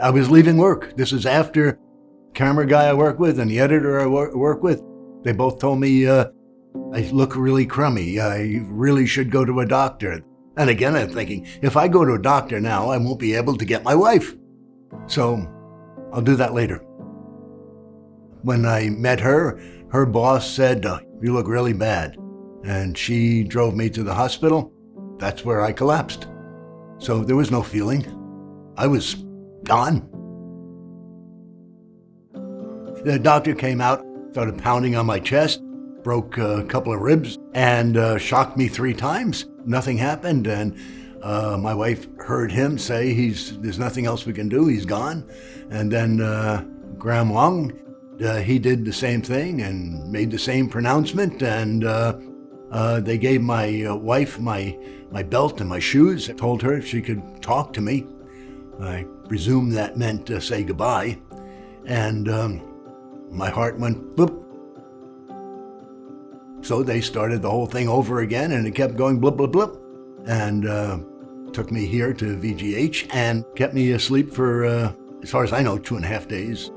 I was leaving work. This is after camera guy I work with and the editor I work with. They both told me I look really crummy. I really should go to a doctor. And again, I'm thinking, if I go to a doctor now, I won't be able to get my wife. So I'll do that later. When I met her, her boss said, you look really bad. And she drove me to the hospital. That's where I collapsed. So there was no feeling. I was gone. The doctor came out, started pounding on my chest, broke a couple of ribs, and shocked me 3 times. Nothing happened, and my wife heard him say, there's nothing else we can do, he's gone. And then Graham Wong, he did the same thing and made the same pronouncement, and they gave my wife my belt and my shoes. I told her if she could talk to me. I presume that meant say goodbye. And my heart went bloop. So they started the whole thing over again, and it kept going blip, blip, blip. And took me here to VGH and kept me asleep for, as far as I know, 2.5 days.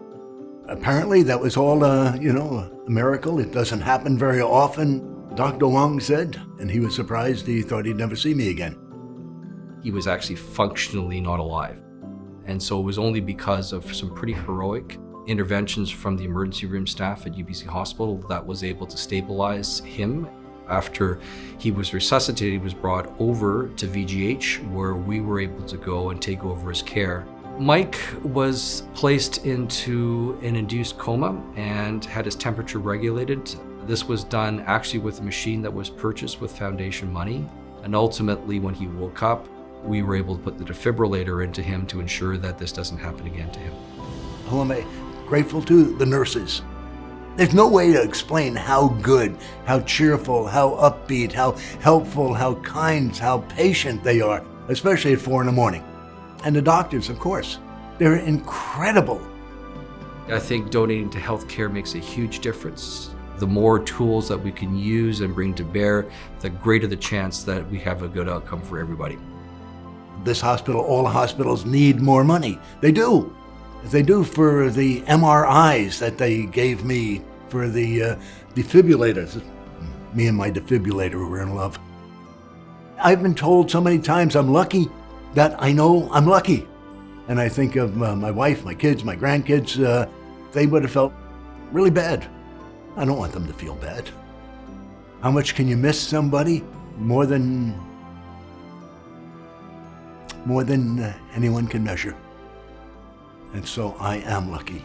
Apparently that was all, a miracle. It doesn't happen very often, Dr. Wong said, and he was surprised. He thought he'd never see me again. He was actually functionally not alive. And so it was only because of some pretty heroic interventions from the emergency room staff at UBC Hospital that was able to stabilize him. After he was resuscitated, he was brought over to VGH, where we were able to go and take over his care. Mike was placed into an induced coma and had his temperature regulated. This was done actually with a machine that was purchased with foundation money. And ultimately, when he woke up, we were able to put the defibrillator into him to ensure that this doesn't happen again to him. Who am I grateful to? The nurses. There's no way to explain how good, how cheerful, how upbeat, how helpful, how kind, how patient they are, especially at 4 a.m. And the doctors, of course, they're incredible. I think donating to healthcare makes a huge difference. The more tools that we can use and bring to bear, the greater the chance that we have a good outcome for everybody. This hospital, all hospitals need more money. They do. They do for the MRIs that they gave me, for the defibrillators. Me and my defibrillator were in love. I've been told so many times I'm lucky that I know I'm lucky. And I think of my wife, my kids, my grandkids, they would have felt really bad. I don't want them to feel bad. How much can you miss somebody? More than anyone can measure. And so I am lucky.